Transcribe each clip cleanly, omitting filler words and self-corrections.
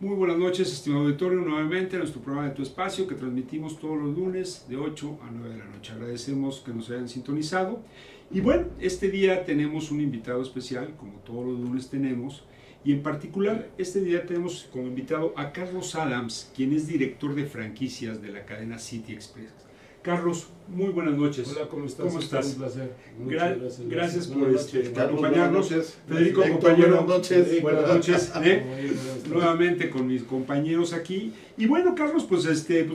Muy buenas noches, estimado auditorio, nuevamente a nuestro programa de Tu Espacio que transmitimos todos los lunes de 8 a 9 de la noche. Agradecemos que nos hayan sintonizado. Y bueno, este día tenemos un invitado especial, como todos los lunes tenemos, y en particular este día tenemos como invitado a Carlos Adams, quien es director de franquicias de la cadena City Express. Carlos, muy buenas noches. Hola, ¿cómo estás? ¿Cómo estás? Un placer. Gracias por noches, acompañarnos. Noches. Federico, Héctor, compañero. buenas noches. Buenas noches. Buenas Nuevamente con mis compañeros aquí. Y bueno, Carlos, pues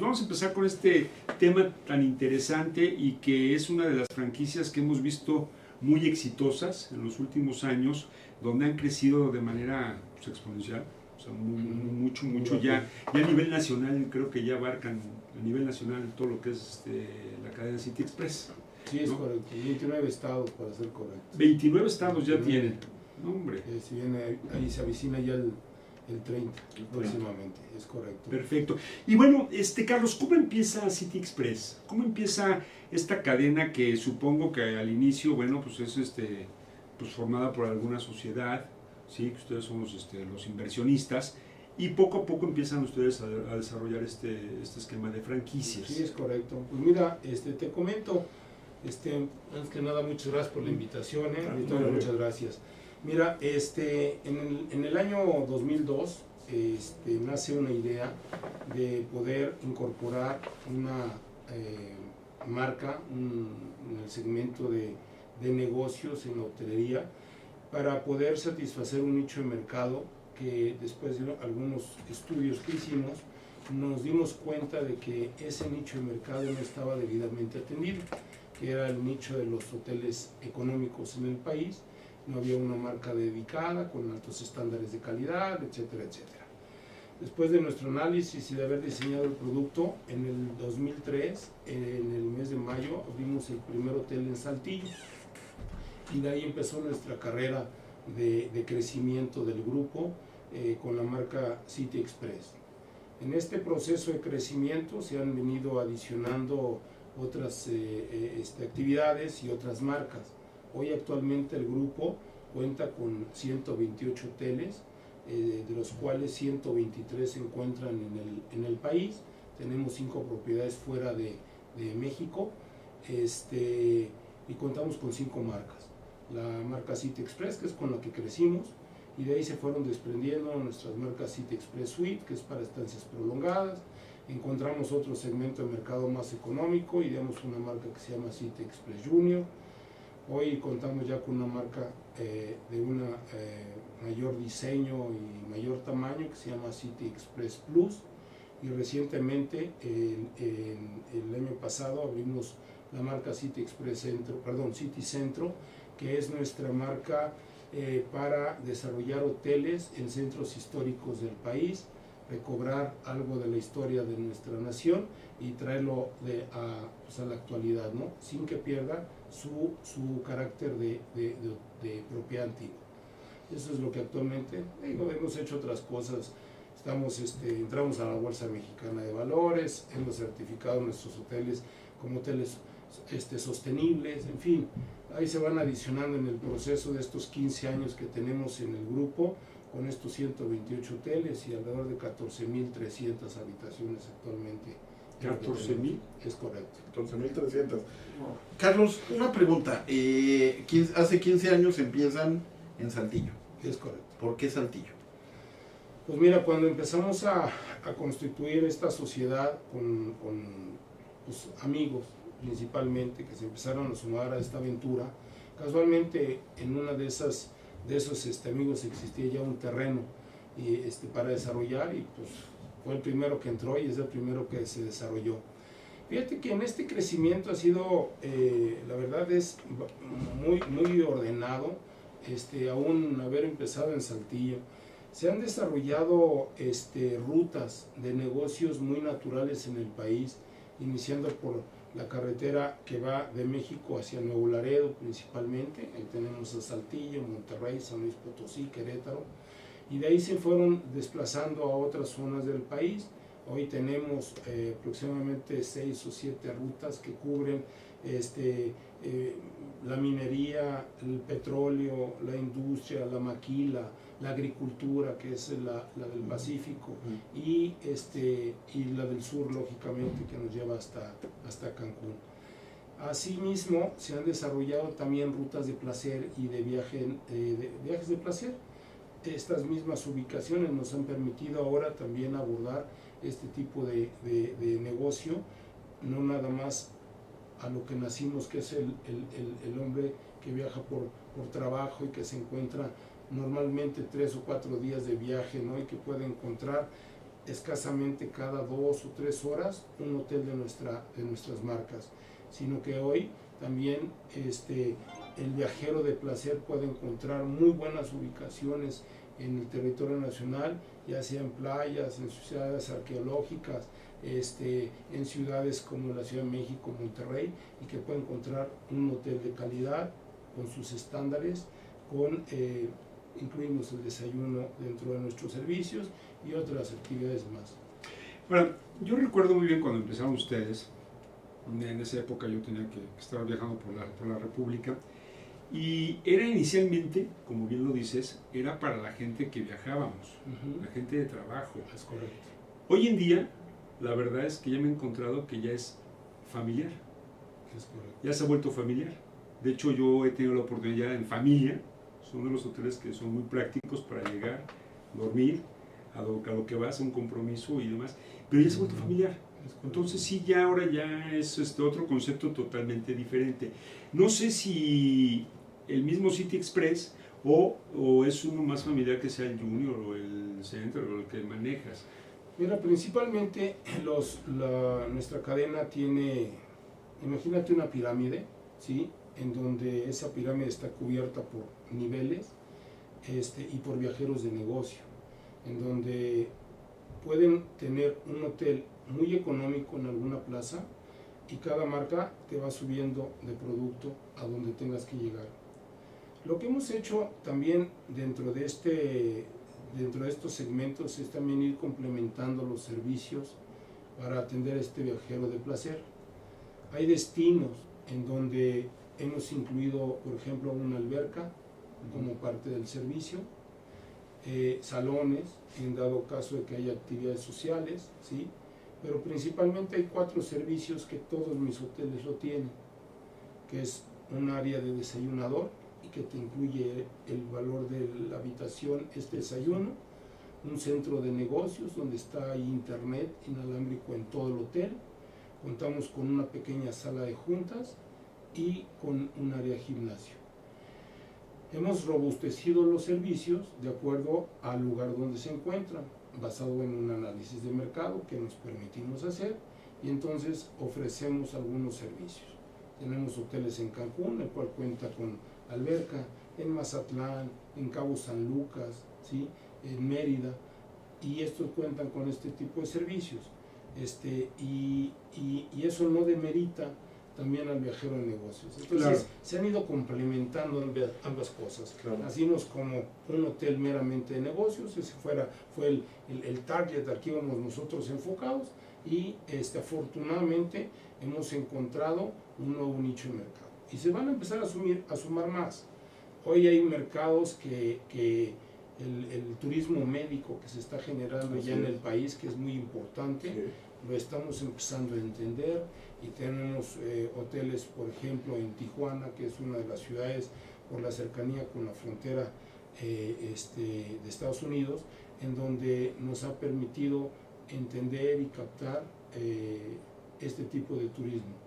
vamos a empezar con este tema tan interesante y que es una de las franquicias que hemos visto muy exitosas en los últimos años, donde han crecido de manera exponencial. O sea, mucho ya a nivel nacional, creo que ya abarcan a nivel nacional todo lo que es la cadena City Express. Sí, es correcto. 29 estados, para ser correcto. 29 estados ya tienen. No, hombre. Si viene, ahí se avicina ya el 30 próximamente, es correcto. Perfecto. Y bueno, Carlos, ¿cómo empieza City Express? ¿Cómo empieza esta cadena que supongo que al inicio, bueno, pues es pues formada por alguna sociedad, sí, que ustedes son los inversionistas, y poco a poco empiezan ustedes a desarrollar este esquema de franquicias? Sí, es correcto. Pues mira, te comento, antes que nada, muchas gracias por la invitación, muchas gracias. Mira, en el año 2002 nace una idea de poder incorporar una marca en el segmento de negocios en la hotelería para poder satisfacer un nicho de mercado que después de algunos estudios que hicimos nos dimos cuenta de que ese nicho de mercado no estaba debidamente atendido, que era el nicho de los hoteles económicos en el país. No había una marca dedicada con altos estándares de calidad, etcétera, etcétera. Después de nuestro análisis y de haber diseñado el producto, en el 2003, en el mes de mayo, abrimos el primer hotel en Saltillo. Y de ahí empezó nuestra carrera de crecimiento del grupo con la marca City Express. En este proceso de crecimiento se han venido adicionando otras actividades y otras marcas. Hoy actualmente el grupo cuenta con 128 hoteles, de los cuales 123 se encuentran en el país. Tenemos 5 propiedades fuera de México y contamos con 5 marcas. La marca City Express, que es con la que crecimos, y de ahí se fueron desprendiendo nuestras marcas City Express Suite, que es para estancias prolongadas. Encontramos otro segmento de mercado más económico y damos una marca que se llama City Express Junior. Hoy contamos ya con una marca de mayor diseño y mayor tamaño que se llama City Express Plus, y recientemente el año pasado abrimos la marca City Centro, que es nuestra marca para desarrollar hoteles en centros históricos del país, recobrar algo de la historia de nuestra nación y traerlo a la actualidad, ¿no? Sin que pierda su carácter de propiedad antigua. Eso es lo que actualmente hemos hecho. Otras cosas, entramos a la Bolsa Mexicana de Valores, hemos certificado nuestros hoteles como hoteles sostenibles, en fin, ahí se van adicionando en el proceso de estos 15 años que tenemos en el grupo, con estos 128 hoteles y alrededor de 14.300 habitaciones actualmente. ¿14.000? Es correcto. 14.300. Carlos, una pregunta. Hace 15 años empiezan en Saltillo. Es correcto. ¿Por qué Saltillo? Pues mira, cuando empezamos a constituir esta sociedad con amigos principalmente, que se empezaron a sumar a esta aventura, casualmente en una de esos amigos existía ya un terreno para desarrollar, y pues fue el primero que entró y es el primero que se desarrolló. Fíjate que en este crecimiento ha sido, la verdad es muy ordenado, aún haber empezado en Saltillo. Se han desarrollado rutas de negocios muy naturales en el país, iniciando por la carretera que va de México hacia Nuevo Laredo principalmente. Ahí tenemos a Saltillo, Monterrey, San Luis Potosí, Querétaro, y de ahí se fueron desplazando a otras zonas del país. Hoy tenemos aproximadamente 6 o 7 rutas que cubren la minería, el petróleo, la industria, la maquila, la agricultura, que es la del Pacífico, y la del sur, lógicamente, que nos lleva hasta Cancún. Asimismo, se han desarrollado también rutas de placer y de viajes de placer. Estas mismas ubicaciones nos han permitido ahora también abordar este tipo de negocio, no nada más a lo que nacimos, que es el hombre que viaja por trabajo y que se encuentra normalmente 3 o 4 días de viaje, ¿no? Y que puede encontrar escasamente cada 2 o 3 horas un hotel de nuestras marcas, sino que hoy también el viajero de placer puede encontrar muy buenas ubicaciones en el territorio nacional, ya sea en playas, en ciudades arqueológicas, en ciudades como la Ciudad de México, Monterrey, y que puede encontrar un hotel de calidad con sus estándares, incluimos el desayuno dentro de nuestros servicios y otras actividades más. Bueno, yo recuerdo muy bien cuando empezaron ustedes. En esa época yo tenía que estar viajando por la República, y era inicialmente, como bien lo dices, era para la gente que viajábamos, la gente de trabajo. Es correcto. Hoy en día, la verdad es que ya me he encontrado que ya es familiar. Es correcto. Ya se ha vuelto familiar. De hecho, yo he tenido la oportunidad en familia, son de los hoteles que son muy prácticos para llegar, dormir, a lo que vas, a un compromiso y demás, pero ya se ha vuelto familiar. Entonces sí, ya ahora ya es otro concepto totalmente diferente. No sé si el mismo City Express o es uno más familiar, que sea el Junior o el Center o el que manejas. Mira, principalmente nuestra cadena tiene, imagínate una pirámide, ¿sí? En donde esa pirámide está cubierta por niveles y por viajeros de negocio, en donde pueden tener un hotel muy económico en alguna plaza, y cada marca te va subiendo de producto a donde tengas que llegar. Lo que hemos hecho también dentro de estos segmentos es también ir complementando los servicios para atender a este viajero de placer. Hay destinos en donde hemos incluido, por ejemplo, una alberca como parte del servicio, salones, en dado caso de que haya actividades sociales, ¿sí? Pero principalmente hay 4 servicios que todos mis hoteles lo tienen, que es un área de desayunador, y que te incluye el valor de la habitación, desayuno, un centro de negocios donde está internet inalámbrico en todo el hotel, contamos con una pequeña sala de juntas y con un área de gimnasio. Hemos robustecido los servicios de acuerdo al lugar donde se encuentran, basado en un análisis de mercado que nos permitimos hacer, y entonces ofrecemos algunos servicios. Tenemos hoteles en Cancún, el cual cuenta con alberca, en Mazatlán, en Cabo San Lucas, ¿sí? En Mérida, y estos cuentan con este tipo de servicios. Y eso no demerita también al viajero de negocios. Entonces, claro, se han ido complementando ambas cosas. Claro. Nacimos como un hotel meramente de negocios, ese fue el target al que íbamos nosotros enfocados, y afortunadamente hemos encontrado un nuevo nicho de mercado. Y se van a empezar a sumar más. Hoy hay mercados que el turismo médico que se está generando ya en el país, que es muy importante, lo estamos empezando a entender, y tenemos hoteles, por ejemplo, en Tijuana, que es una de las ciudades por la cercanía con la frontera de Estados Unidos, en donde nos ha permitido entender y captar este tipo de turismo.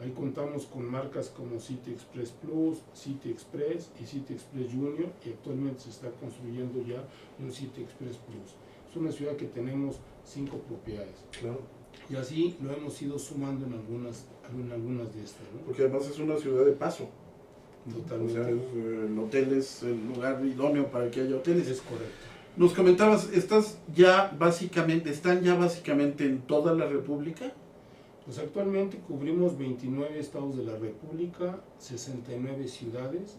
Ahí contamos con marcas como City Express Plus, City Express y City Express Junior, y actualmente se está construyendo ya un City Express Plus. Es una ciudad que tenemos 5 propiedades. Claro. Y así lo hemos ido sumando en algunas de estas, ¿no? Porque además es una ciudad de paso. Totalmente. O sea, el hotel es el lugar idóneo para que haya hoteles. Es correcto. Nos comentabas, ¿están ya básicamente en toda la República? Pues actualmente cubrimos 29 estados de la República, 69 ciudades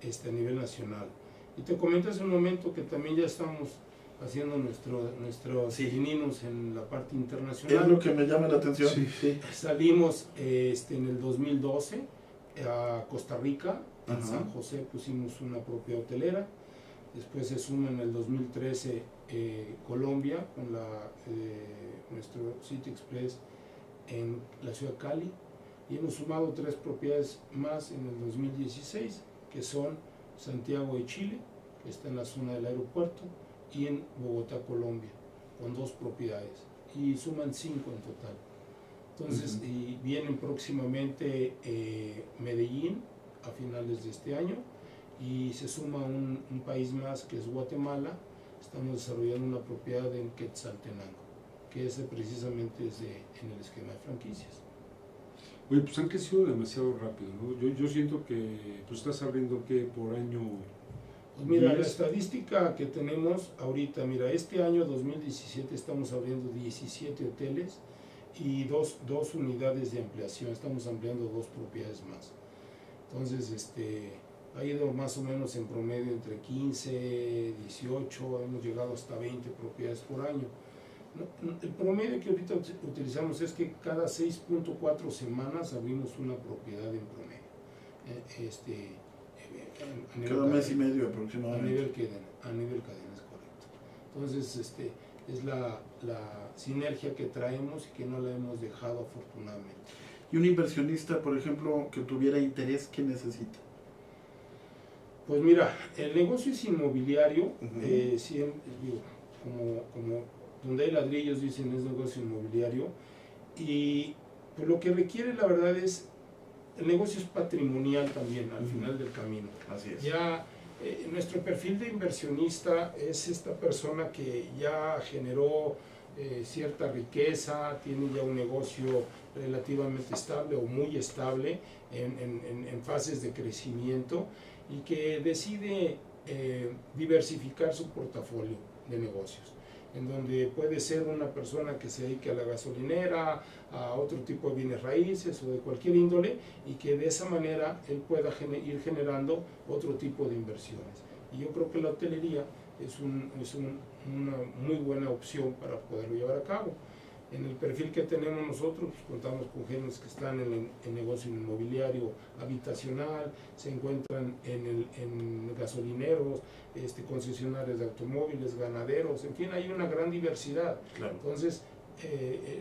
a nivel nacional. Y te comenté hace un momento que también ya estamos haciendo nuestros pininos en la parte internacional. Es lo que me llama la atención. Sí. Salimos en el 2012 a Costa Rica, en Ajá. San José pusimos una propiedad hotelera. Después se suma en el 2013 Colombia con nuestro City Express en la ciudad de Cali, y hemos sumado 3 propiedades más en el 2016, que son Santiago de Chile, que está en la zona del aeropuerto, y en Bogotá, Colombia, con 2 propiedades, y suman 5 en total. Entonces, y vienen próximamente Medellín a finales de este año, y se suma un país más que es Guatemala. Estamos desarrollando una propiedad en Quetzaltenango, que ese precisamente es en el esquema de franquicias. Oye, pues han crecido demasiado rápido, ¿no? Yo siento que tú estás abriendo que por año... Pues mira, 10. la estadística que tenemos ahorita, mira, este año 2017 estamos abriendo 17 hoteles y dos unidades de ampliación, estamos ampliando 2 propiedades más. Entonces, ha ido más o menos en promedio entre 15, 18, hemos llegado hasta 20 propiedades por año. El promedio que ahorita utilizamos es que cada 6.4 semanas abrimos una propiedad en promedio. Cada mes y medio A aproximadamente. nivel cadena, es correcto. Entonces, es la sinergia que traemos y que no la hemos dejado afortunadamente. Y un inversionista, por ejemplo, que tuviera interés, ¿qué necesita? Pues mira, el negocio es inmobiliario, Ujú. como donde hay ladrillos dicen es negocio inmobiliario, y pues lo que requiere la verdad es, el negocio es patrimonial también al final del camino. Así es. Ya nuestro perfil de inversionista es esta persona que ya generó cierta riqueza, tiene ya un negocio relativamente estable o muy estable en fases de crecimiento, y que decide diversificar su portafolio de negocios, en donde puede ser una persona que se dedique a la gasolinera, a otro tipo de bienes raíces o de cualquier índole, y que de esa manera él pueda ir generando otro tipo de inversiones. Y yo creo que la hotelería es una muy buena opción para poderlo llevar a cabo. En el perfil que tenemos nosotros, pues, contamos con gentes que están en negocio inmobiliario habitacional, se encuentran en gasolineros, concesionarios de automóviles, ganaderos, en fin, hay una gran diversidad. Claro. Entonces,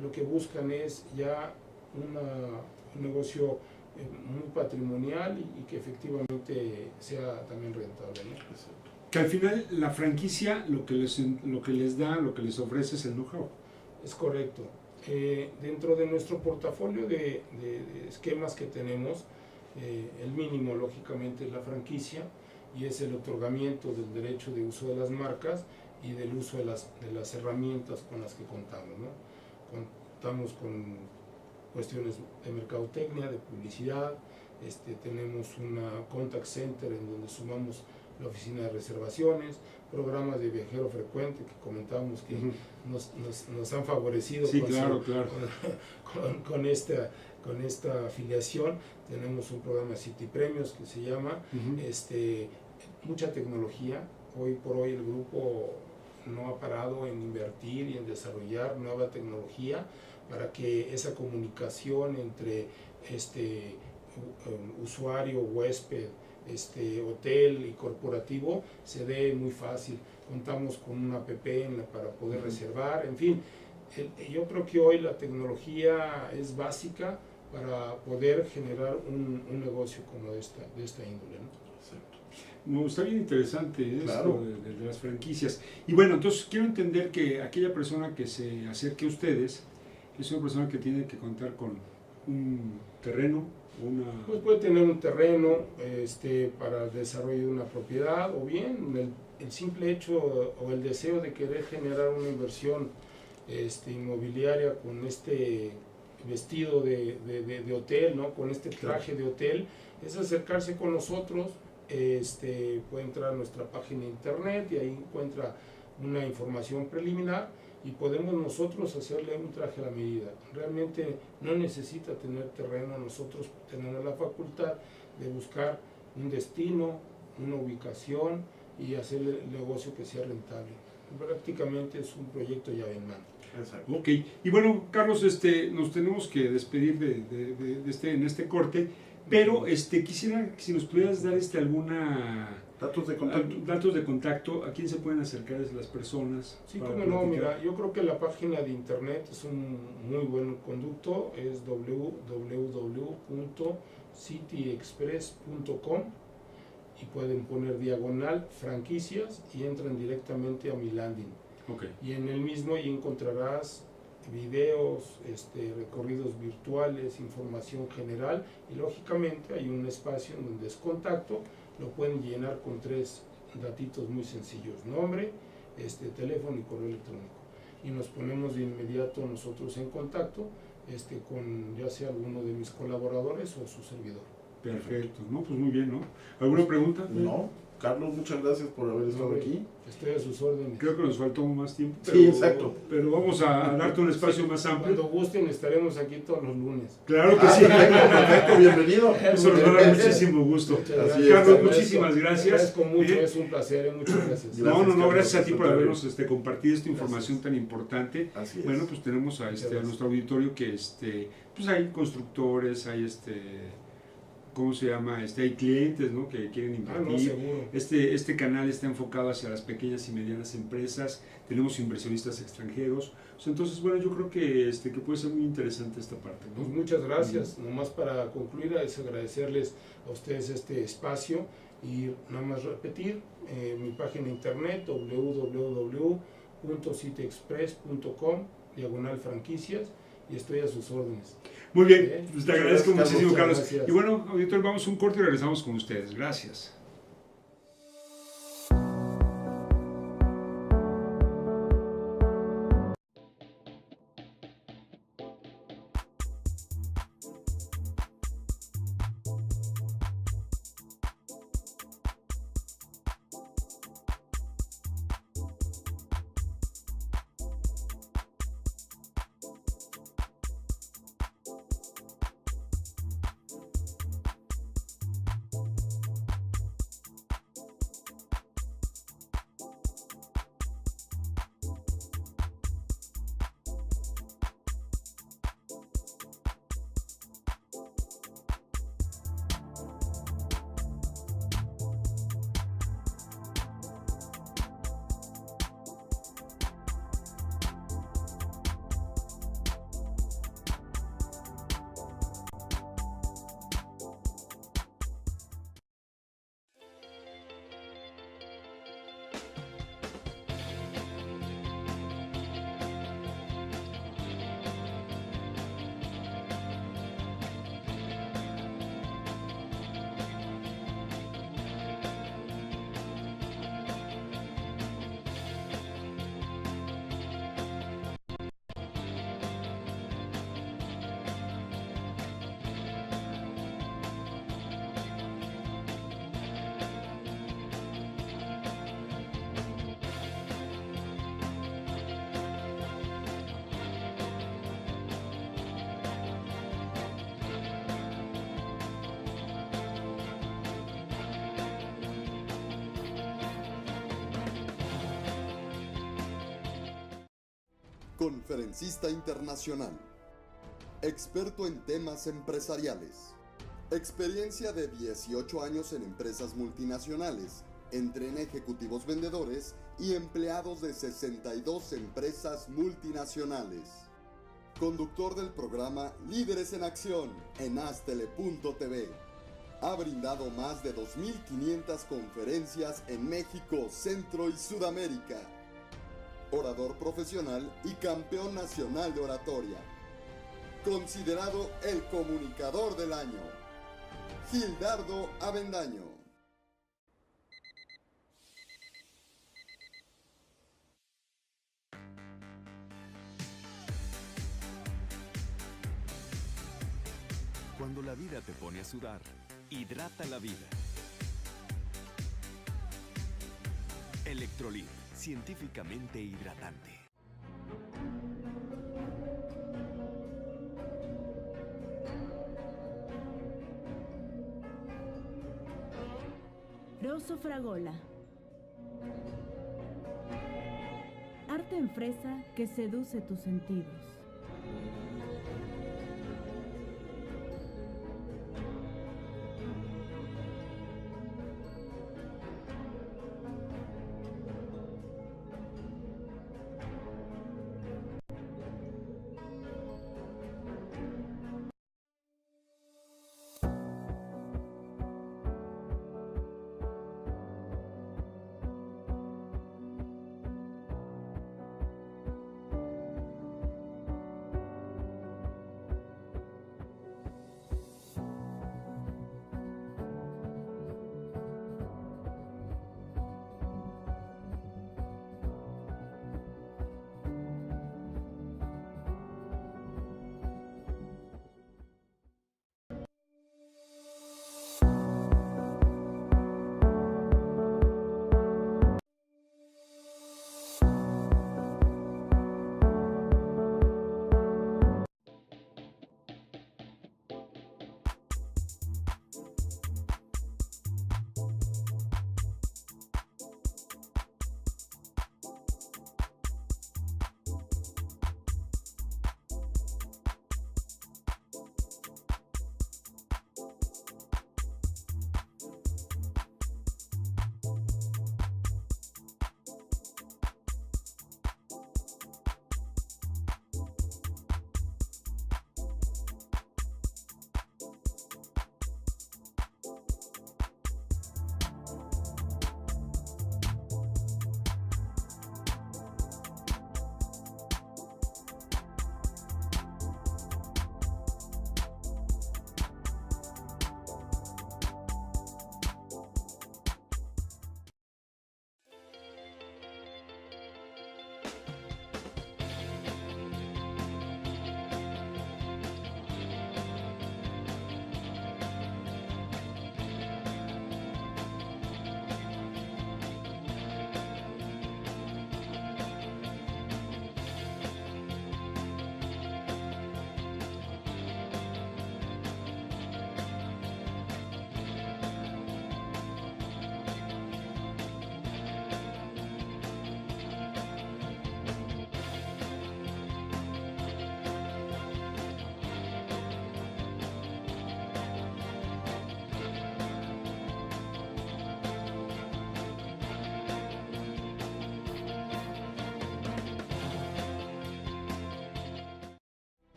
lo que buscan es ya un negocio muy patrimonial y que efectivamente sea también rentable, ¿no? Exacto. Que al final la franquicia lo que les ofrece es el know-how. Es correcto. Dentro de nuestro portafolio de esquemas que tenemos, el mínimo lógicamente es la franquicia, y es el otorgamiento del derecho de uso de las marcas y del uso de las herramientas con las que contamos, ¿no? Contamos con cuestiones de mercadotecnia, de publicidad, tenemos una contact center en donde sumamos la oficina de reservaciones, programas de viajero frecuente que comentábamos que nos han favorecido Sí, con, claro. con esta afiliación. Tenemos un programa City Premios que se llama, mucha tecnología. Hoy por hoy el grupo no ha parado en invertir y en desarrollar nueva tecnología para que esa comunicación entre usuario, huésped, hotel y corporativo se dé muy fácil. Contamos con una app para poder reservar, en fin. Yo creo que hoy la tecnología es básica para poder generar un negocio como de esta índole, ¿no? Exacto. No, está bien interesante Claro. esto de las franquicias. Y bueno, entonces quiero entender que aquella persona que se acerque a ustedes es una persona que tiene que contar con un terreno, Pues puede tener un terreno para el desarrollo de una propiedad, o bien el simple hecho o el deseo de querer generar una inversión inmobiliaria con este vestido de hotel, ¿no? Con este traje de hotel, es acercarse con nosotros. Puede entrar a nuestra página de internet y ahí encuentra una información preliminar y podemos nosotros hacerle un traje a la medida. Realmente no necesita tener terreno, nosotros tenemos la facultad de buscar un destino, una ubicación y hacer el negocio que sea rentable. Prácticamente es un proyecto llave en mano. Exacto. Ok, y bueno, Carlos, nos tenemos que despedir en este corte. Pero quisiera que si nos pudieras dar alguna... Datos de contacto. Datos de contacto, ¿a quién se pueden acercar las personas? Sí, como no, mira, yo creo que la página de internet es un muy buen conducto, es www.cityexpress.com y pueden poner diagonal franquicias y entran directamente a mi landing. Okay. Y en el mismo ahí encontrarás videos, recorridos virtuales, información general y lógicamente hay un espacio en donde es contacto. Lo pueden llenar con 3 datitos muy sencillos: nombre, teléfono y correo electrónico. Y nos ponemos de inmediato nosotros en contacto con ya sea alguno de mis colaboradores o su servidor. Perfecto, no, pues muy bien, ¿no? ¿Alguna pregunta? No, Carlos, muchas gracias por haber estado aquí. Estoy a sus órdenes. Creo que nos faltó más tiempo. Pero, sí, exacto. Pero vamos a darte un espacio más amplio. Cuando gusten estaremos aquí todos los lunes. Claro que sí. Perfecto, bienvenido. Eso nos va a dar muchísimo gusto. Así Carlos, es, muchísimas gracias. Agradezco mucho, es un placer, muchas gracias. No, gracias a ti por habernos compartido esta información tan importante. Así es. Bueno, pues tenemos a nuestro auditorio que pues hay constructores, hay ¿cómo se llama? Hay clientes, ¿no?, que quieren invertir. No, seguro. Este canal está enfocado hacia las pequeñas y medianas empresas. Tenemos inversionistas extranjeros. Entonces, bueno, yo creo que puede ser muy interesante esta parte, ¿no? Pues muchas gracias. Nomás para concluir, es agradecerles a ustedes este espacio y nada más repetir mi página de internet www.cityexpress.com/franquicias y estoy a sus órdenes. Muy bien, pues te agradezco muchísimo, Carlos. Gracias. Y bueno, auditorio, vamos a un corte y regresamos con ustedes. Gracias. Conferencista internacional, experto en temas empresariales, experiencia de 18 años en empresas multinacionales, entre ejecutivos vendedores y empleados de 62 empresas multinacionales. Conductor del programa Líderes en Acción en Astele.tv. Ha brindado más de 2.500 conferencias en México, Centro y Sudamérica. Orador profesional y campeón nacional de oratoria. Considerado el comunicador del año. Gildardo Avendaño. Cuando la vida te pone a sudar, hidrata la vida. Electrolit, científicamente hidratante. Rosso Fragola. Arte en fresa que seduce tus sentidos.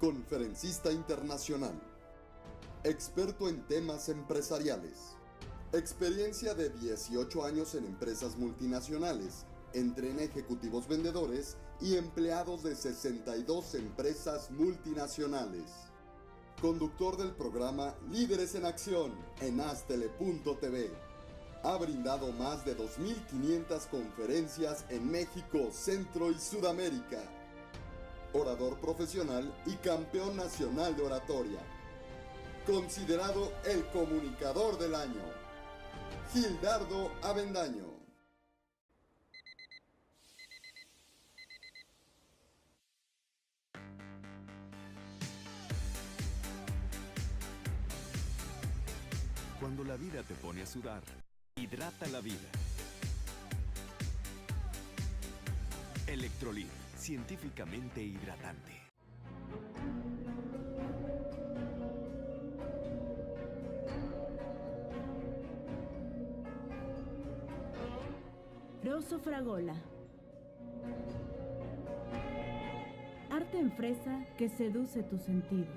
conferencista internacional, experto en temas empresariales, experiencia de 18 años en empresas multinacionales, entre ejecutivos vendedores y empleados de 62 empresas multinacionales. Conductor del programa Líderes en Acción en Astele.tv. Ha brindado más de 2.500 conferencias en México, Centro y Sudamérica. Orador profesional y campeón nacional de oratoria. Considerado el comunicador del año. Gildardo Avendaño. Cuando la vida te pone a sudar, hidrata la vida. Electrolit, científicamente hidratante. Rosso Fragola. Arte en fresa que seduce tus sentidos.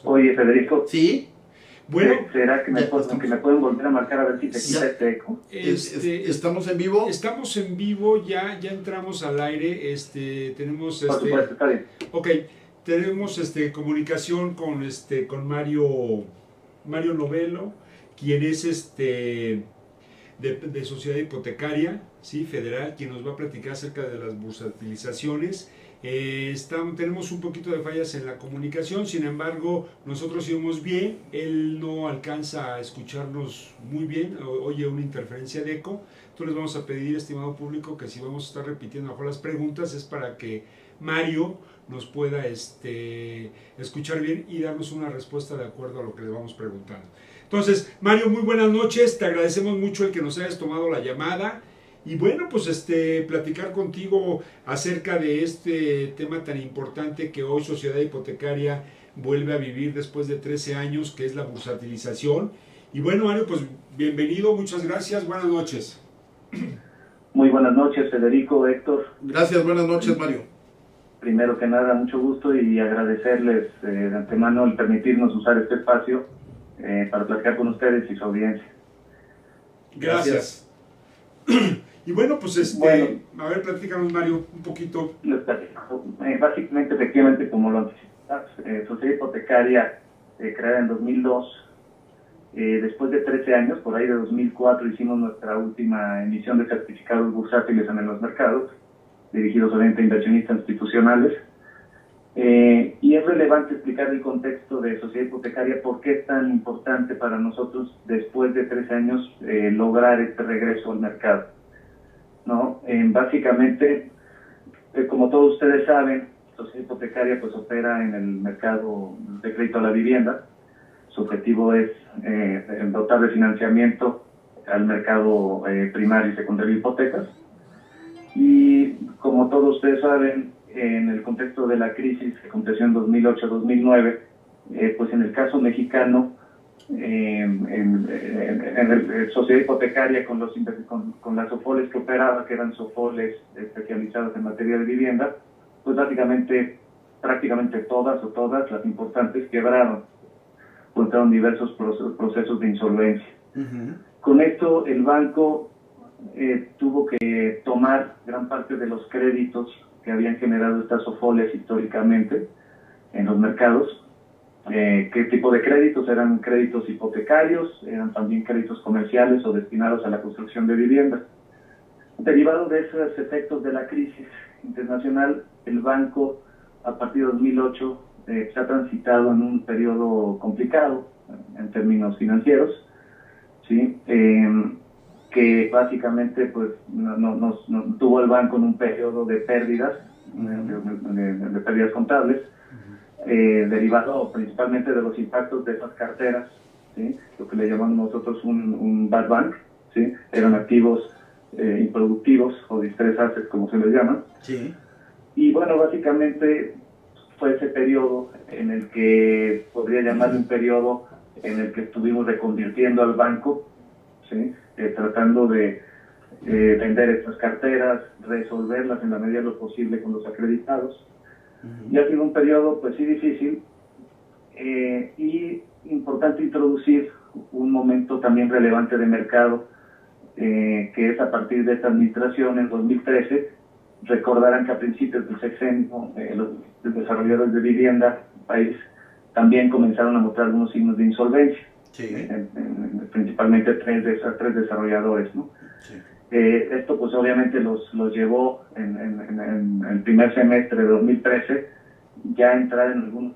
Oye, Federico, ¿Sí? Bueno, ¿será que me, ya estamos. que me pueden volver a marcar a ver si te Ya. quita este eco? ¿Estamos en vivo? estamos en vivo, ya entramos al aire, tenemos Por supuesto, está bien. ok, tenemos comunicación con Mario Novelo, quien es de Sociedad Hipotecaria, ¿sí? Federal, quien nos va a platicar acerca de las bursatilizaciones. Tenemos un poquito de fallas en la comunicación, sin embargo nosotros íbamos bien, él no alcanza a escucharnos muy bien, oye una interferencia de eco. Entonces les vamos a pedir, estimado público, que si vamos a estar repitiendo mejor las preguntas es para que Mario nos pueda escuchar bien y darnos una respuesta de acuerdo a lo que le vamos preguntando. Entonces, Mario, muy buenas noches, te agradecemos mucho el que nos hayas tomado la llamada. Y bueno, pues platicar contigo acerca de este tema tan importante que hoy Sociedad Hipotecaria vuelve a vivir después de 13 años, que es la bursatilización. Y bueno, Mario, pues bienvenido, muchas gracias, buenas noches. Muy buenas noches, Federico, Héctor. Gracias, buenas noches, Mario. Primero que nada, mucho gusto y agradecerles de antemano el permitirnos usar este espacio para platicar con ustedes y su audiencia. Gracias. Y bueno, pues Bueno. a ver, platícanos, Mario, un poquito. Les platico. Básicamente, efectivamente, como lo anticipas, Sociedad Hipotecaria, creada en 2002, después de 13 años, por ahí de 2004, hicimos nuestra última emisión de certificados bursátiles en los mercados, dirigidos obviamente a inversionistas institucionales. Y es relevante explicar el contexto de Sociedad Hipotecaria, por qué es tan importante para nosotros, después de 13 años, lograr este regreso al mercado, ¿no? Básicamente, como todos ustedes saben, Sociedad Hipotecaria pues opera en el mercado de crédito a la vivienda. Su objetivo es dotar de financiamiento al mercado primario y secundario de hipotecas. Y como todos ustedes saben, en el contexto de la crisis que aconteció en 2008-2009, pues en el caso mexicano, en la Sociedad Hipotecaria con las SOFOLES que operaba, que eran SOFOLES especializadas en materia de vivienda, pues básicamente prácticamente todas las importantes quebraron, encontraron diversos procesos de insolvencia. Con esto el banco tuvo que tomar gran parte de los créditos que habían generado estas SOFOLES históricamente en los mercados. ¿Qué tipo de créditos? Eran créditos hipotecarios, eran también créditos comerciales o destinados a la construcción de viviendas. Derivado de esos efectos de la crisis internacional, el banco a partir de 2008 se ha transitado en un periodo complicado en términos financieros, ¿sí? Que básicamente pues nos tuvo el banco en un periodo de pérdidas, de pérdidas contables, derivado principalmente de los impactos de esas carteras, ¿sí? Lo que le llamamos nosotros un bad bank, ¿sí? Eran activos improductivos o distress assets, como se les llama. Sí. Y bueno, básicamente fue ese periodo en el que podría llamarle un periodo en el que estuvimos reconvirtiendo al banco, ¿sí? Tratando de vender estas carteras, resolverlas en la medida de lo posible con los acreditados. Y ha sido un periodo, pues sí, difícil, y importante introducir un momento también relevante de mercado, que es a partir de esta administración en 2013. Recordarán que a principios del sexenio los desarrolladores de vivienda del país también comenzaron a mostrar algunos signos de insolvencia, Sí. Principalmente tres desarrolladores, ¿no? Sí. Esto pues obviamente los llevó en el primer semestre de 2013 ya a entrar en algún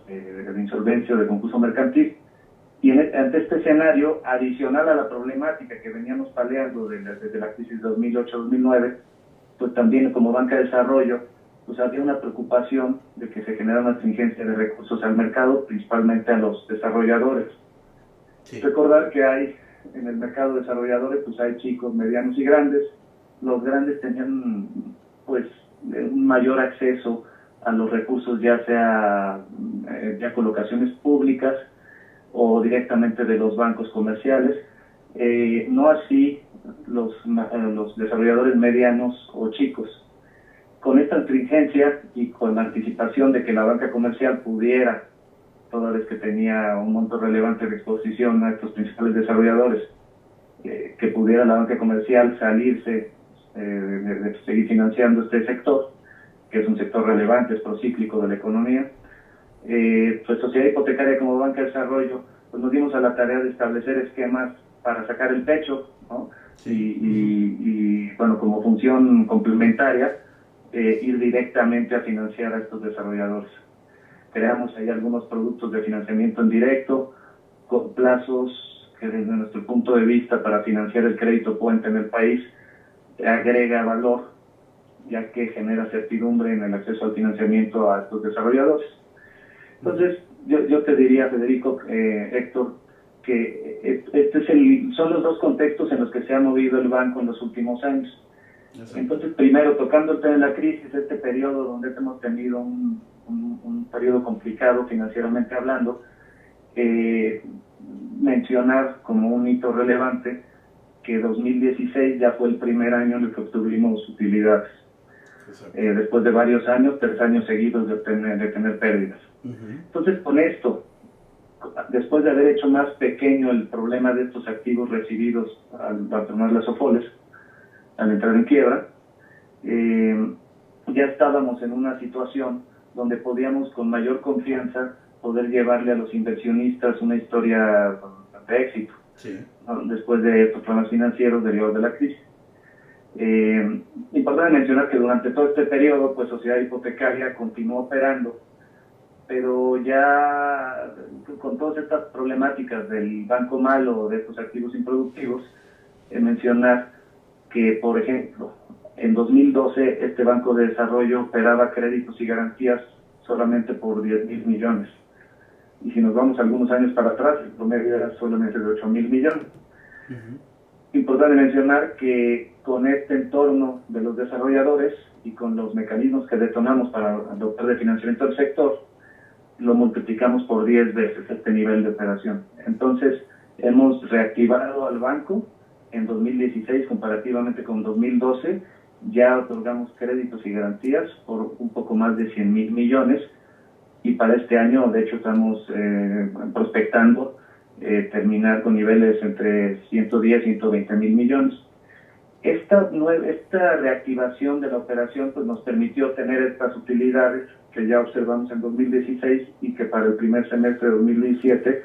de insolvencia o de concurso mercantil. Y ante este escenario, adicional a la problemática que veníamos paliando desde la crisis 2008-2009, pues también como banca de desarrollo, pues había una preocupación de que se generara una stringencia de recursos al mercado, principalmente a los desarrolladores. Sí. Recordar que hay en el mercado de desarrolladores, pues hay chicos, medianos y grandes. Los grandes tenían pues un mayor acceso a los recursos, ya sea ya colocaciones públicas o directamente de los bancos comerciales. No así los desarrolladores medianos o chicos. Con esta stringencia y con la anticipación de que la banca comercial pudiera, toda vez que tenía un monto relevante de exposición a estos principales desarrolladores, que pudiera la banca comercial salirse de seguir financiando este sector, que es un sector relevante, es procíclico de la economía, pues Sociedad Hipotecaria como banca de desarrollo, pues nos dimos a la tarea de establecer esquemas para sacar el pecho, ¿no? Sí. Y bueno, como función complementaria, ir directamente a financiar a estos desarrolladores. Creamos ahí algunos productos de financiamiento en directo, con plazos que desde nuestro punto de vista para financiar el crédito puente en el país agrega valor, ya que genera certidumbre en el acceso al financiamiento a estos desarrolladores. Entonces, yo te diría, Federico, Héctor, que son los dos contextos en los que se ha movido el banco en los últimos años. Entonces, primero, tocando el tema de la crisis, este periodo donde hemos tenido un periodo complicado financieramente hablando, mencionar como un hito relevante que 2016 ya fue el primer año en el que obtuvimos utilidades. Después de varios años, 3 años seguidos de tener pérdidas. Entonces, con esto, después de haber hecho más pequeño el problema de estos activos recibidos al tomar las OFOLES, al entrar en quiebra, ya estábamos en una situación donde podíamos con mayor confianza poder llevarle a los inversionistas una historia de éxito, Sí. ¿no? Después de estos problemas financieros derivados de la crisis. Importante mencionar que durante todo este periodo, pues Sociedad Hipotecaria continuó operando, pero ya con todas estas problemáticas del banco malo o de estos activos improductivos, mencionar que, por ejemplo, en 2012 este banco de desarrollo operaba créditos y garantías solamente por 10,000 millones. Y si nos vamos algunos años para atrás, el promedio era solamente de 8,000 millones. Importante mencionar que con este entorno de los desarrolladores y con los mecanismos que detonamos para adoptar de financiamiento del sector, lo multiplicamos por 10 veces este nivel de operación. Entonces, hemos reactivado al banco en 2016 comparativamente con 2012. Ya otorgamos créditos y garantías por un poco más de 100,000 millones y para este año, de hecho, estamos prospectando terminar con niveles entre 110 y 120,000 millones. Esta reactivación de la operación pues, nos permitió tener estas utilidades que ya observamos en 2016 y que para el primer semestre de 2017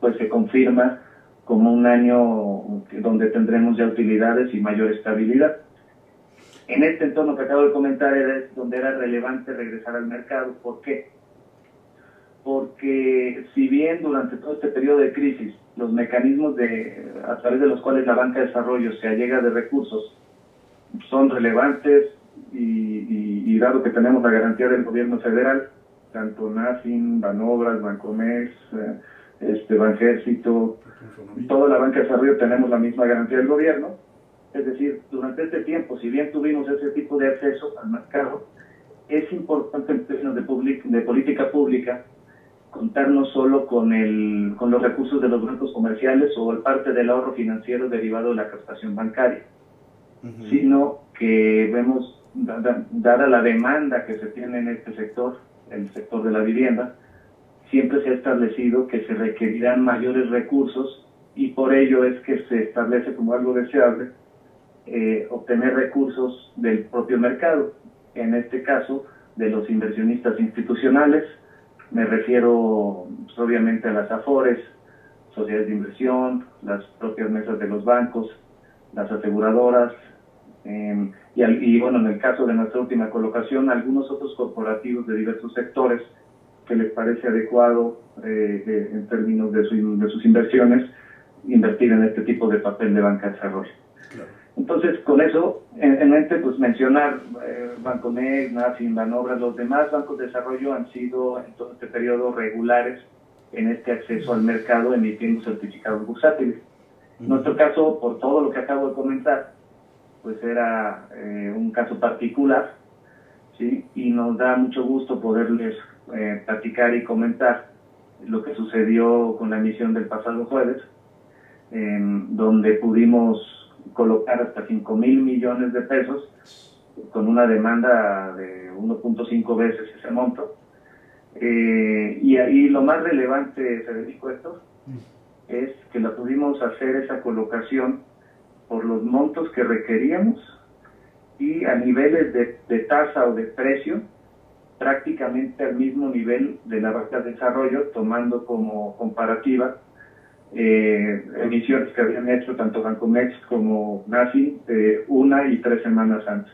pues se confirma como un año donde tendremos ya utilidades y mayor estabilidad. En este entorno que acabo de comentar es donde era relevante regresar al mercado. ¿Por qué? porque si bien durante todo este periodo de crisis los mecanismos a través de los cuales la banca de desarrollo se allega de recursos son relevantes y dado que tenemos la garantía del gobierno federal, tanto NAFIN, Banobras, Bancomex, Banjército, toda la banca de desarrollo tenemos la misma garantía del gobierno. Es decir, durante este tiempo, si bien tuvimos ese tipo de acceso al mercado, es importante en términos de política pública contar no solo con los recursos de los bancos comerciales o el parte del ahorro financiero derivado de la captación bancaria, sino que vemos, dada la demanda que se tiene en este sector, el sector de la vivienda, siempre se ha establecido que se requerirán mayores recursos y por ello es que se establece como algo deseable obtener recursos del propio mercado, en este caso de los inversionistas institucionales. Me refiero pues, obviamente a las AFORES, sociedades de inversión, las propias mesas de los bancos, las aseguradoras, y bueno, en el caso de nuestra última colocación, algunos otros corporativos de diversos sectores que les parece adecuado en términos de sus inversiones, invertir en este tipo de papel de banca de desarrollo. Claro. Entonces, con eso en mente, pues mencionar Bancomex, NAFIN, Banobras, los demás bancos de desarrollo han sido en todo este periodo regulares en este acceso al mercado emitiendo certificados bursátiles. En nuestro caso, por todo lo que acabo de comentar, pues era un caso particular, ¿sí? Y nos da mucho gusto poderles platicar y comentar lo que sucedió con la emisión del pasado jueves, donde pudimos colocar hasta 5,000 millones de pesos con una demanda de 1.5 veces ese monto. Y ahí lo más relevante, Federico, esto es que la pudimos hacer esa colocación por los montos que requeríamos y a niveles de tasa o de precio prácticamente al mismo nivel de la banca de desarrollo, tomando como comparativa emisiones que habían hecho tanto Bancomex como NAFIN 1 y 3 semanas antes.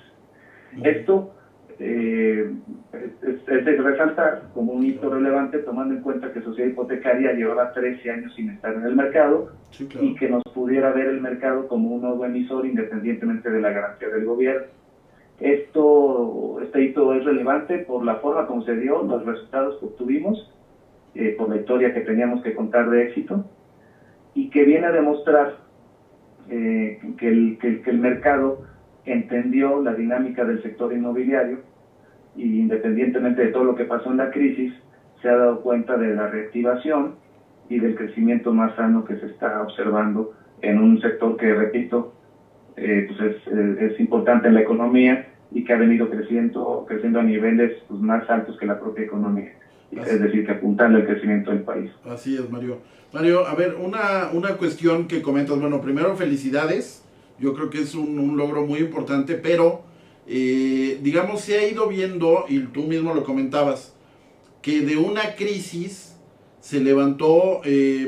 Esto es de resaltar como un hito relevante, tomando en cuenta que Sociedad Hipotecaria llevaba 13 años sin estar en el mercado, sí, claro, y que nos pudiera ver el mercado como un nuevo emisor independientemente de la garantía del gobierno. Este hito es relevante por la forma como se dio, los resultados que obtuvimos, por la historia que teníamos que contar de éxito, y que viene a demostrar que el mercado entendió la dinámica del sector inmobiliario y independientemente de todo lo que pasó en la crisis, se ha dado cuenta de la reactivación y del crecimiento más sano que se está observando en un sector que, repito, pues es importante en la economía y que ha venido creciendo a niveles pues, más altos que la propia economía. Es decir, que apuntando al crecimiento del país. Así es, Mario. Mario, a ver, una cuestión que comentas. Bueno, primero, felicidades. Yo creo que es un logro muy importante, pero, digamos, se ha ido viendo, y tú mismo lo comentabas, que de una crisis se levantó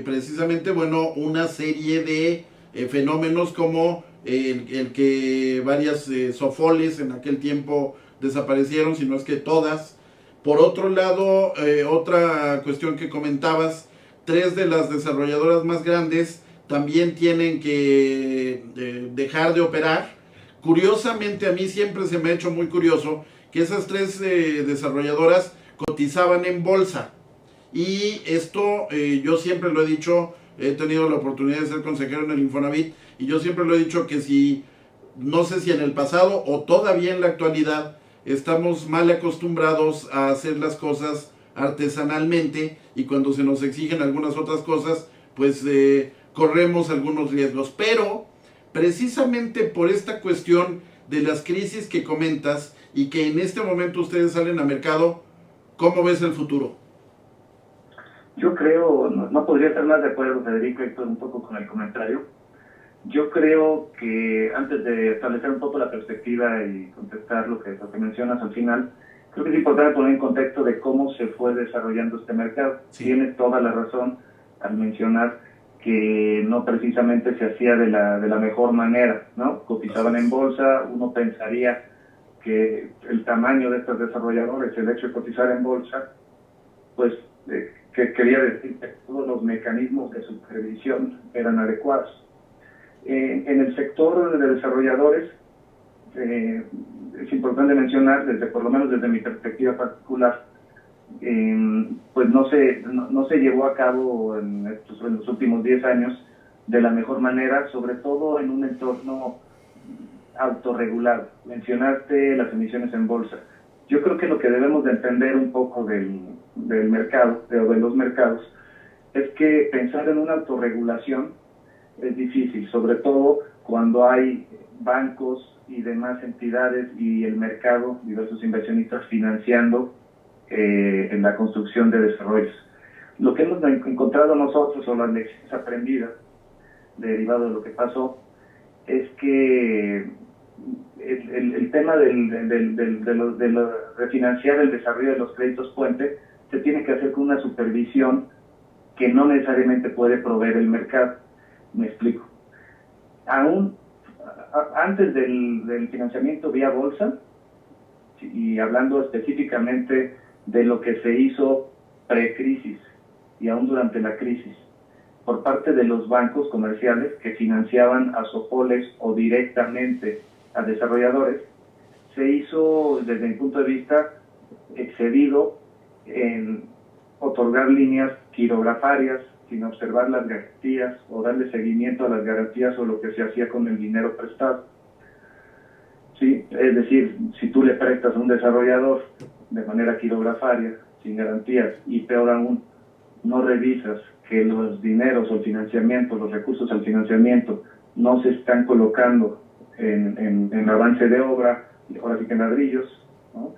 precisamente, bueno, una serie de fenómenos como el que varias SOFOLES en aquel tiempo desaparecieron, si no es que todas. Por otro lado, otra cuestión que comentabas, 3 de las desarrolladoras más grandes también tienen que dejar de operar. Curiosamente, a mí siempre se me ha hecho muy curioso que esas 3 desarrolladoras cotizaban en bolsa. Y esto, yo siempre lo he dicho, he tenido la oportunidad de ser consejero en el Infonavit, y yo siempre lo he dicho que si, no sé si en el pasado o todavía en la actualidad, estamos mal acostumbrados a hacer las cosas artesanalmente, y cuando se nos exigen algunas otras cosas, pues corremos algunos riesgos. Pero precisamente por esta cuestión de las crisis que comentas y que en este momento ustedes salen al mercado, ¿cómo ves el futuro? Yo creo, no podría estar más de acuerdo, Federico, Héctor, un poco con el comentario. Yo creo que antes de establecer un poco la perspectiva y contestar lo que mencionas al final, creo que es importante poner en contexto de cómo se fue desarrollando este mercado. Sí. Tienes toda la razón al mencionar que no precisamente se hacía de la mejor manera, ¿no? Cotizaban en bolsa, uno pensaría que el tamaño de estos desarrolladores, el hecho de cotizar en bolsa, pues que quería decir que todos los mecanismos de supervisión eran adecuados. En el sector de desarrolladores, es importante mencionar, por lo menos desde mi perspectiva particular, pues no se llevó a cabo en los últimos 10 años de la mejor manera, sobre todo en un entorno autorregulado. Mencionaste las emisiones en bolsa. Yo creo que lo que debemos de entender un poco del mercado, de los mercados, es que pensar en una autorregulación es difícil, sobre todo cuando hay bancos y demás entidades y el mercado, diversos inversionistas financiando en la construcción de desarrollos. Lo que hemos encontrado nosotros, o las lecciones aprendidas, derivado de lo que pasó, es que el tema de refinanciar el desarrollo de los créditos puente se tiene que hacer con una supervisión que no necesariamente puede proveer el mercado. Me explico. Aún antes del financiamiento vía bolsa, y hablando específicamente de lo que se hizo pre-crisis y aún durante la crisis, por parte de los bancos comerciales que financiaban a SOFOLES o directamente a desarrolladores, se hizo, desde mi punto de vista, excedido en otorgar líneas quirografarias sin observar las garantías o darle seguimiento a las garantías o lo que se hacía con el dinero prestado. Sí, es decir, si tú le prestas a un desarrollador de manera quirografaria, sin garantías, y peor aún, no revisas que los dineros o el financiamiento, los recursos al financiamiento, no se están colocando en avance de obra, y ahora sí que en ladrillos, ¿no?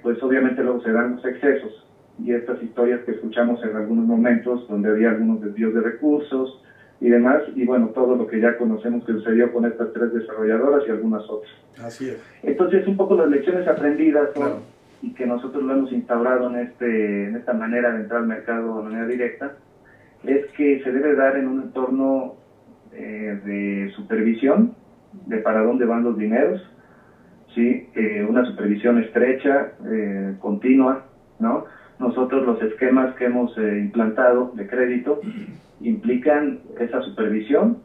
Pues obviamente luego se dan los excesos, y estas historias que escuchamos en algunos momentos, donde había algunos desvíos de recursos y demás, y bueno, todo lo que ya conocemos que sucedió con estas 3 desarrolladoras y algunas otras. Así es. Entonces, un poco las lecciones aprendidas son, Claro. y que nosotros lo hemos instaurado en esta manera de entrar al mercado de manera directa, es que se debe dar en un entorno de supervisión, de para dónde van los dineros, ¿sí? Una supervisión estrecha, continua, ¿no? Nosotros los esquemas que hemos implantado de crédito implican esa supervisión,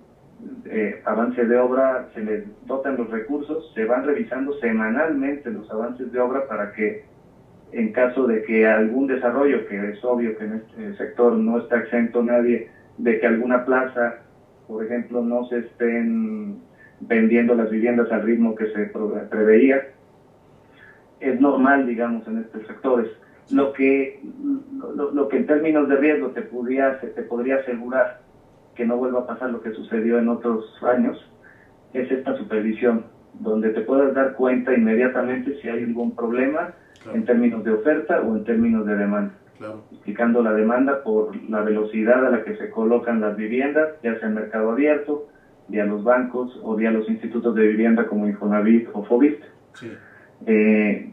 avance de obra, se les dotan los recursos, se van revisando semanalmente los avances de obra para que en caso de que algún desarrollo, que es obvio que en este sector no está exento nadie, de que alguna plaza, por ejemplo, no se estén vendiendo las viviendas al ritmo que se preveía, es normal, digamos, en estos sectores. Lo que en términos de riesgo te podría asegurar que no vuelva a pasar lo que sucedió en otros años es esta supervisión, donde te puedas dar cuenta inmediatamente si hay algún problema, claro, en términos de oferta o en términos de demanda. Claro. Explicando la demanda por la velocidad a la que se colocan las viviendas, ya sea en mercado abierto, vía los bancos o vía los institutos de vivienda como Infonavit o Fovit. Sí.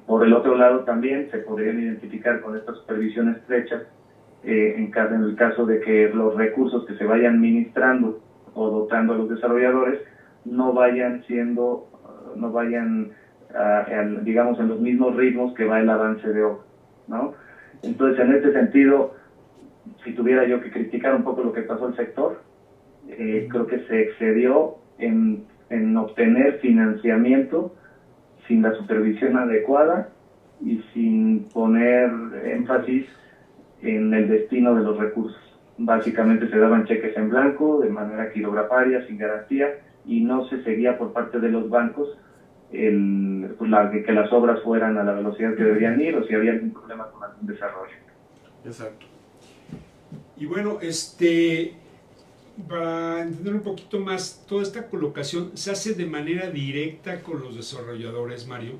Por el otro lado también se podrían identificar con esta supervisión estrecha en el caso de que los recursos que se vayan ministrando o dotando a los desarrolladores no vayan digamos en los mismos ritmos que va el avance de obra, ¿no? Entonces, en este sentido, si tuviera yo que criticar un poco lo que pasó al sector, creo que se excedió en obtener financiamiento sin la supervisión adecuada y sin poner énfasis en el destino de los recursos. Básicamente se daban cheques en blanco, de manera quirografaria, sin garantía, y no se seguía por parte de los bancos que las obras fueran a la velocidad que deberían ir, o si había algún problema con algún desarrollo. Exacto. Y bueno, para entender un poquito más, toda esta colocación se hace de manera directa con los desarrolladores, Mario.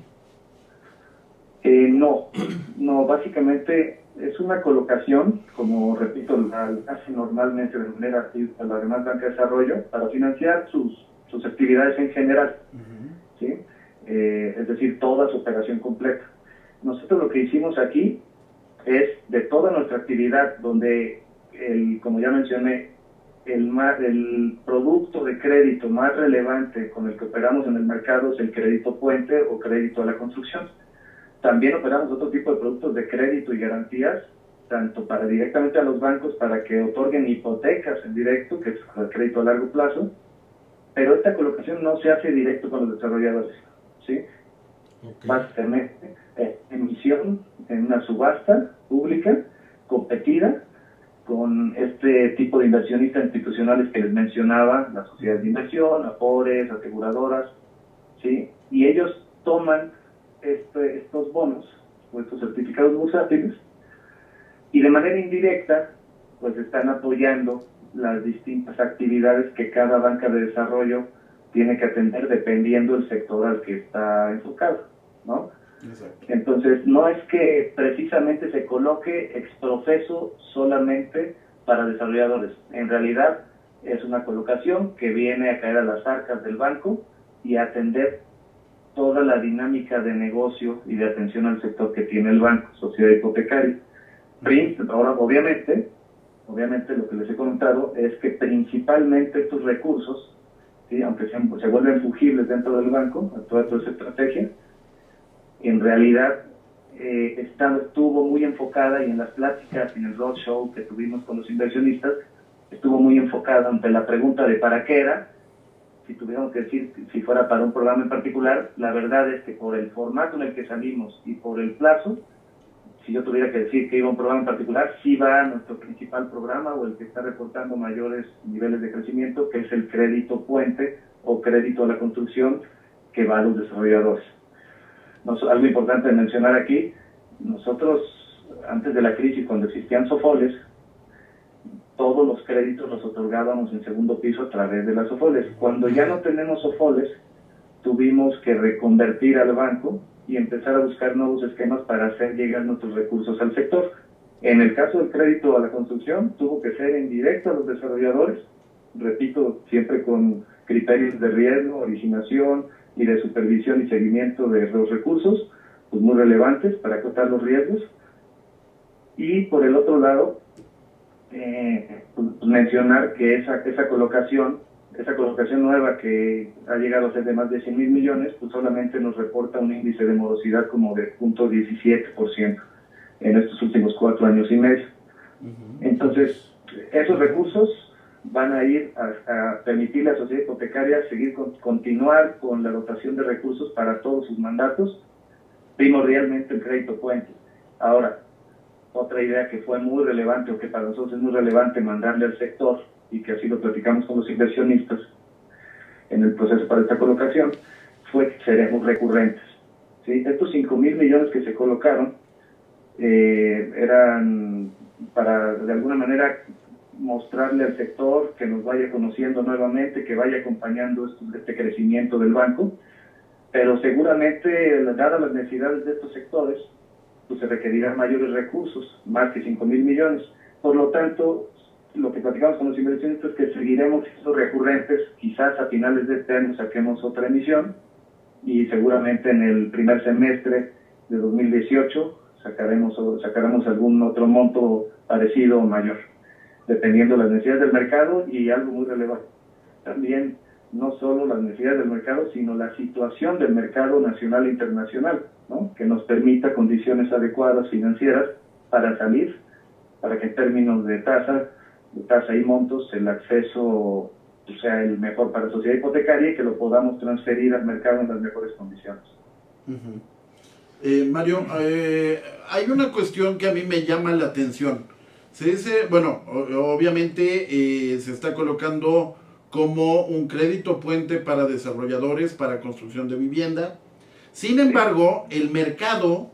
No, básicamente es una colocación, como repito, hace normalmente de manera a la demás banca de desarrollo para financiar sus actividades en general, ¿sí? Es decir, toda su operación completa. Nosotros lo que hicimos aquí es de toda nuestra actividad, donde, como ya mencioné, el producto de crédito más relevante con el que operamos en el mercado es el crédito puente o crédito a la construcción. También operamos otro tipo de productos de crédito y garantías tanto para directamente a los bancos para que otorguen hipotecas en directo, que es el crédito a largo plazo, pero esta colocación no se hace directo con los desarrolladores, ¿sí? Ok. Básicamente, emisión en una subasta pública, competida, con este tipo de inversionistas institucionales que les mencionaba, las sociedades de inversión, afores, aseguradoras, ¿sí? Y ellos toman estos bonos o estos certificados bursátiles y de manera indirecta pues están apoyando las distintas actividades que cada banca de desarrollo tiene que atender dependiendo del sector al que está enfocado, ¿no? Exacto. Entonces, no es que precisamente se coloque exprofeso solamente para desarrolladores. En realidad, es una colocación que viene a caer a las arcas del banco y a atender toda la dinámica de negocio y de atención al sector que tiene el banco, sociedad hipotecaria. Ahora, obviamente lo que les he comentado es que principalmente estos recursos, ¿sí?, aunque se vuelven fungibles dentro del banco, a toda esa estrategia, en realidad estuvo muy enfocada, y en las pláticas, en el roadshow que tuvimos con los inversionistas, estuvo muy enfocada ante la pregunta de para qué era. Si tuviéramos que decir si fuera para un programa en particular, la verdad es que por el formato en el que salimos y por el plazo, si yo tuviera que decir que iba a un programa en particular, sí va a nuestro principal programa o el que está reportando mayores niveles de crecimiento, que es el crédito puente o crédito a la construcción que va a los desarrolladores. Algo importante de mencionar aquí, nosotros antes de la crisis, cuando existían SOFOLES, todos los créditos los otorgábamos en segundo piso a través de las SOFOLES. Cuando ya no tenemos SOFOLES, tuvimos que reconvertir al banco y empezar a buscar nuevos esquemas para hacer llegar nuestros recursos al sector. En el caso del crédito a la construcción, tuvo que ser en directo a los desarrolladores, repito, siempre con criterios de riesgo, originación y de supervisión y seguimiento de los recursos, pues muy relevantes para acotar los riesgos. Y por el otro lado, pues mencionar que esa colocación nueva que ha llegado a ser de más de 100 mil millones, pues solamente nos reporta un índice de morosidad como de 0.17% en estos últimos 4 años y medio. Entonces, esos recursos van a ir a permitir a la sociedad hipotecaria continuar con la dotación de recursos para todos sus mandatos, primordialmente el crédito puente. Ahora, otra idea que fue muy relevante, o que para nosotros es muy relevante mandarle al sector, y que así lo platicamos con los inversionistas en el proceso para esta colocación, fue que seremos recurrentes, ¿sí? Estos 5 mil millones que se colocaron eran para, de alguna manera, mostrarle al sector que nos vaya conociendo nuevamente, que vaya acompañando este crecimiento del banco, pero seguramente, dadas las necesidades de estos sectores, pues se requerirán mayores recursos, más que 5 mil millones. Por lo tanto, lo que platicamos con los inversionistas es que seguiremos siendo recurrentes, quizás a finales de este año saquemos otra emisión, y seguramente en el primer semestre de 2018 sacaremos algún otro monto parecido o mayor, dependiendo de las necesidades del mercado. Y algo muy relevante, también no solo las necesidades del mercado, sino la situación del mercado nacional e internacional, ¿no?, que nos permita condiciones adecuadas financieras para salir, para que en términos de tasa y montos el acceso sea el mejor para la sociedad hipotecaria y que lo podamos transferir al mercado en las mejores condiciones. Mario, hay una cuestión que a mí me llama la atención. Se dice, bueno, obviamente se está colocando como un crédito puente para desarrolladores para construcción de vivienda. Sin embargo, el mercado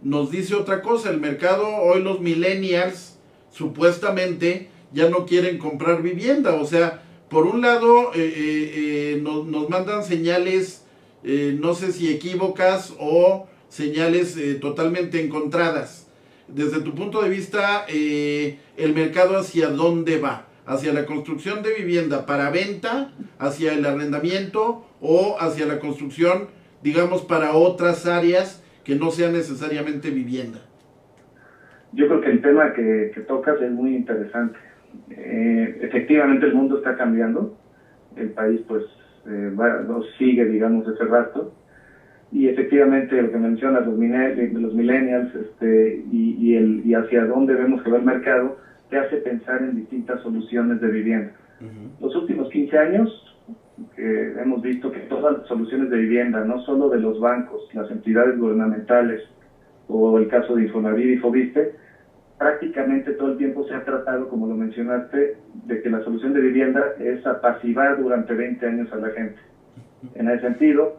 nos dice otra cosa. El mercado, hoy los millennials supuestamente ya no quieren comprar vivienda. O sea, por un lado nos mandan señales, no sé si equívocas o señales totalmente encontradas. Desde tu punto de vista, el mercado ¿hacia dónde va? ¿Hacia la construcción de vivienda para venta, hacia el arrendamiento o hacia la construcción, digamos, para otras áreas que no sean necesariamente vivienda? Yo creo que el tema que tocas es muy interesante. Efectivamente el mundo está cambiando, el país pues sigue, digamos, ese rastro, y efectivamente lo que mencionas, los millennials, y hacia dónde vemos que va el mercado, te hace pensar en distintas soluciones de vivienda. Los últimos 15 años hemos visto que todas las soluciones de vivienda, no solo de los bancos, las entidades gubernamentales o el caso de Infonavit y Foviste, prácticamente todo el tiempo se ha tratado, como lo mencionaste, de que la solución de vivienda es apaciguar durante 20 años a la gente. En ese sentido,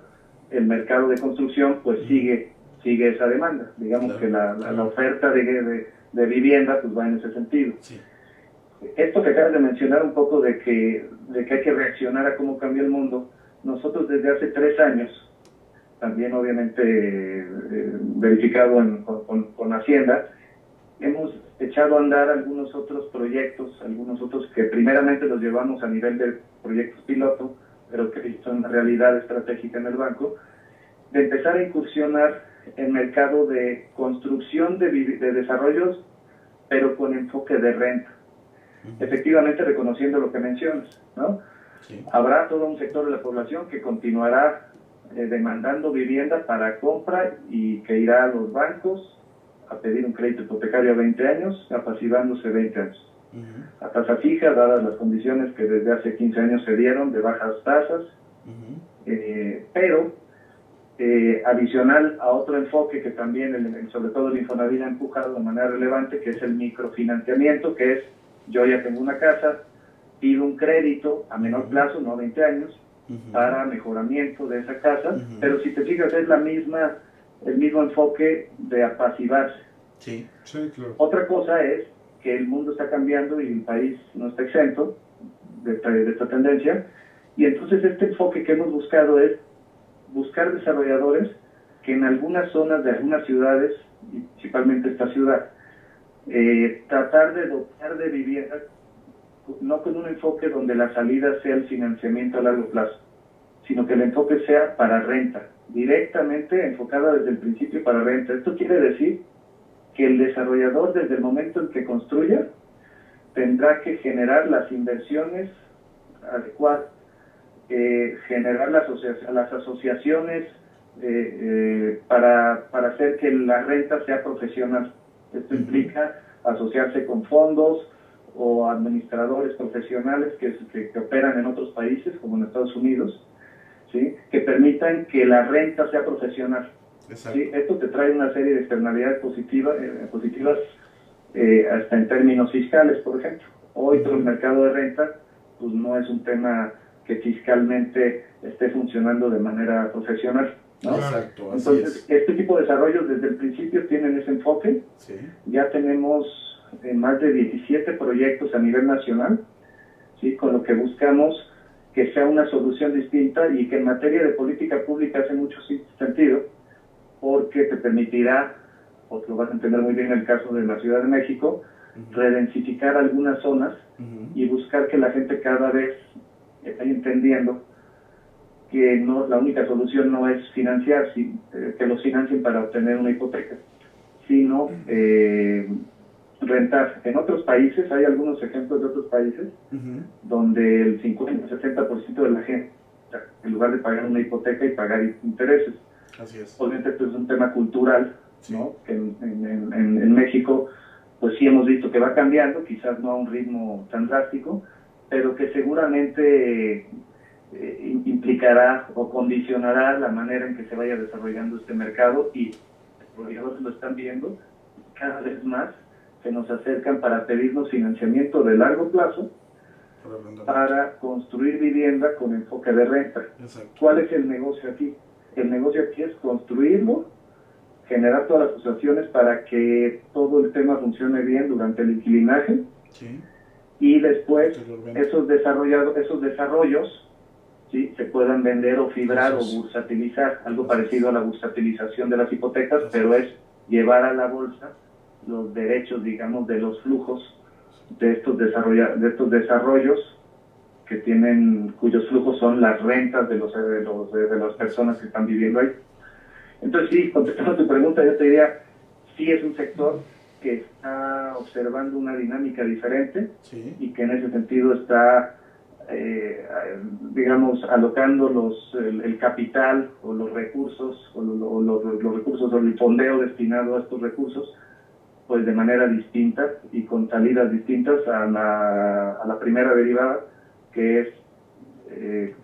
el mercado de construcción pues sigue esa demanda. Digamos que la oferta de vivienda pues va en ese sentido. Sí. Esto que acabas de mencionar un poco de que hay que reaccionar a cómo cambia el mundo, nosotros desde hace 3 años, también obviamente verificado con Hacienda, hemos echado a andar algunos otros proyectos, algunos otros que primeramente los llevamos a nivel de proyectos piloto, pero que son una realidad estratégica en el banco, de empezar a incursionar en mercado de construcción de desarrollos, pero con enfoque de renta. Efectivamente reconociendo lo que mencionas, ¿no? Sí. Habrá todo un sector de la población que continuará demandando vivienda para compra y que irá a los bancos a pedir un crédito hipotecario a 20 años, apasivándose 20 años. A tasa fija, dadas las condiciones que desde hace 15 años se dieron de bajas tasas, pero adicional a otro enfoque que también, sobre todo el Infonavit ha empujado de manera relevante, que es el microfinanciamiento, que es: yo ya tengo una casa, pido un crédito a menor plazo, no a 20 años, para mejoramiento de esa casa, pero si te fijas es el mismo enfoque de apaciguarse. Sí, sí, claro. Otra cosa es que el mundo está cambiando y el país no está exento de esta tendencia, y entonces este enfoque que hemos buscado es buscar desarrolladores que en algunas zonas de algunas ciudades, y principalmente esta ciudad, tratar de dotar de vivienda, no con un enfoque donde la salida sea el financiamiento a largo plazo, sino que el enfoque sea para renta, directamente enfocada desde el principio para renta. Esto quiere decir que el desarrollador, desde el momento en que construya, tendrá que generar las inversiones adecuadas, generar las asociaciones para hacer que la renta sea profesional. Esto implica asociarse con fondos o administradores profesionales que operan en otros países, como en Estados Unidos, ¿sí?, que permitan que la renta sea profesional. ¿Sí? Esto te trae una serie de externalidades positivas hasta en términos fiscales, por ejemplo. Hoy todo el mercado de renta pues no es un tema que fiscalmente esté funcionando de manera profesional, ¿no? Exacto, así entonces, este tipo de desarrollos desde el principio tienen ese enfoque. Sí. Ya tenemos más de 17 proyectos a nivel nacional, ¿sí?, con lo que buscamos que sea una solución distinta y que en materia de política pública hace mucho sentido, porque te permitirá, porque lo vas a entender muy bien en el caso de la Ciudad de México, redensificar algunas zonas y buscar que la gente cada vez esté entendiendo que la única solución no es financiar, que los financien para obtener una hipoteca, sino rentar. En otros países, hay algunos ejemplos de otros países, donde el 50-60% de la gente, en lugar de pagar una hipoteca y pagar intereses. Así es. Obviamente esto es un tema cultural, ¿no?, que en México pues sí hemos visto que va cambiando, quizás no a un ritmo tan drástico, pero que seguramente implicará o condicionará la manera en que se vaya desarrollando este mercado, y los desarrolladores lo están viendo cada vez más, se nos acercan para pedirnos financiamiento de largo plazo para construir vivienda con enfoque de renta. Exacto. ¿Cuál es el negocio aquí? El negocio aquí es construirlo, generar todas las asociaciones para que todo el tema funcione bien durante el inquilinaje, sí, y después esos desarrollos, ¿sí?, se puedan vender o fibrar o bursatilizar, algo parecido a la bursatilización de las hipotecas, pero es llevar a la bolsa los derechos, digamos, de los flujos de estos desarrollos cuyos flujos son las rentas de las personas que están viviendo ahí. Entonces sí, contestando a tu pregunta, yo te diría, sí es un sector que está observando una dinámica diferente, sí, y que en ese sentido está digamos, alocando el capital o los recursos, o los recursos, o el fondeo destinado a estos recursos, pues de manera distinta y con salidas distintas a la primera derivada, que es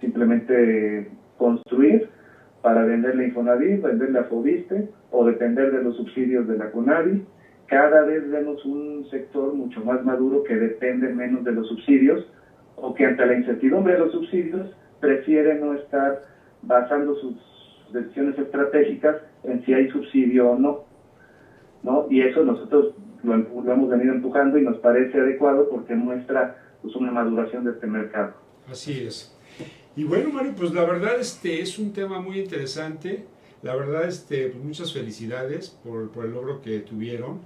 simplemente construir para venderle a Infonavit, venderle a Fobiste o depender de los subsidios de la CONAVI. Cada vez vemos un sector mucho más maduro que depende menos de los subsidios, o que ante la incertidumbre de los subsidios prefiere no estar basando sus decisiones estratégicas en si hay subsidio o no, y eso nosotros lo hemos venido empujando y nos parece adecuado porque muestra pues una maduración de este mercado. Así es. Y bueno, Mario, pues la verdad es un tema muy interesante. La verdad, pues muchas felicidades por el logro que tuvieron.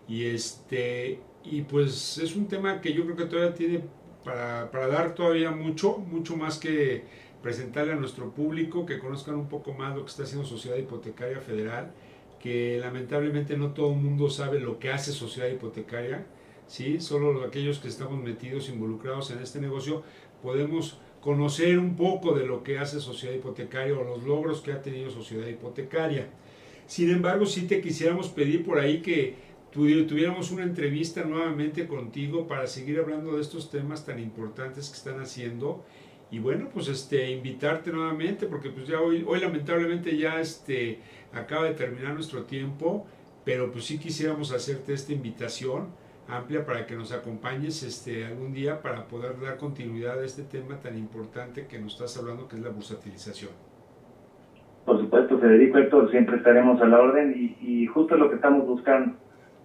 Y pues es un tema que yo creo que todavía tiene para dar todavía mucho más que presentarle a nuestro público, que conozcan un poco más lo que está haciendo Sociedad Hipotecaria Federal, que lamentablemente no todo el mundo sabe lo que hace Sociedad Hipotecaria, ¿sí? Solo aquellos que estamos metidos, involucrados en este negocio, podemos conocer un poco de lo que hace Sociedad Hipotecaria o los logros que ha tenido Sociedad Hipotecaria. Sin embargo, sí te quisiéramos pedir por ahí que tuviéramos una entrevista nuevamente contigo para seguir hablando de estos temas tan importantes que están haciendo, y bueno, pues invitarte nuevamente, porque pues ya hoy lamentablemente ya acaba de terminar nuestro tiempo, pero pues sí quisiéramos hacerte esta invitación amplia para que nos acompañes algún día para poder dar continuidad a este tema tan importante que nos estás hablando, que es la bursatilización. Por supuesto, Federico, Héctor, siempre estaremos a la orden, y justo lo que estamos buscando,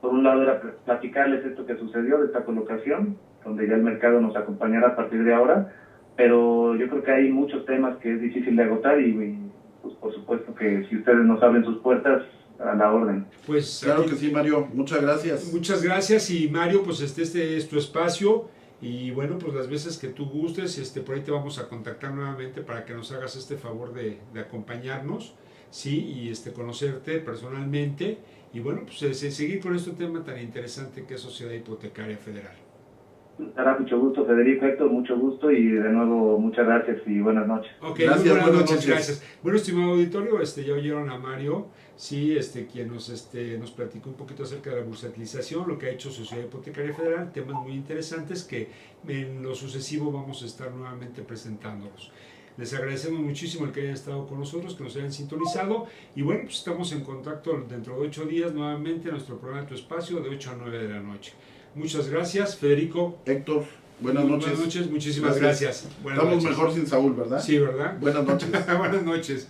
por un lado, era platicarles esto que sucedió, de esta colocación, donde ya el mercado nos acompañará a partir de ahora, pero yo creo que hay muchos temas que es difícil de agotar, y pues por supuesto que si ustedes nos abren sus puertas, a la orden. Pues claro que sí, Mario, muchas gracias. Muchas gracias, y Mario, pues este es tu espacio, y bueno, pues las veces que tú gustes, por ahí te vamos a contactar nuevamente para que nos hagas este favor de acompañarnos, sí, y conocerte personalmente, y bueno, pues seguir con este tema tan interesante que es Sociedad Hipotecaria Federal. Dará mucho gusto, Federico, Héctor, mucho gusto, y de nuevo muchas gracias y buenas noches. Ok, gracias, muy buenas noches, gracias. Bueno, estimado auditorio, ya oyeron a Mario, sí, quien nos platicó un poquito acerca de la bursatilización, lo que ha hecho Sociedad Hipotecaria Federal, temas muy interesantes que en lo sucesivo vamos a estar nuevamente presentándolos. Les agradecemos muchísimo el que hayan estado con nosotros, que nos hayan sintonizado, y bueno, pues estamos en contacto dentro de 8 días nuevamente en nuestro programa Tu Espacio de 8 a 9 de la noche. Muchas gracias, Federico. Héctor, buenas noches. Buenas noches, muchísimas gracias. Estamos mejor sin Saúl, ¿verdad? Sí, ¿verdad? Buenas noches. Buenas noches.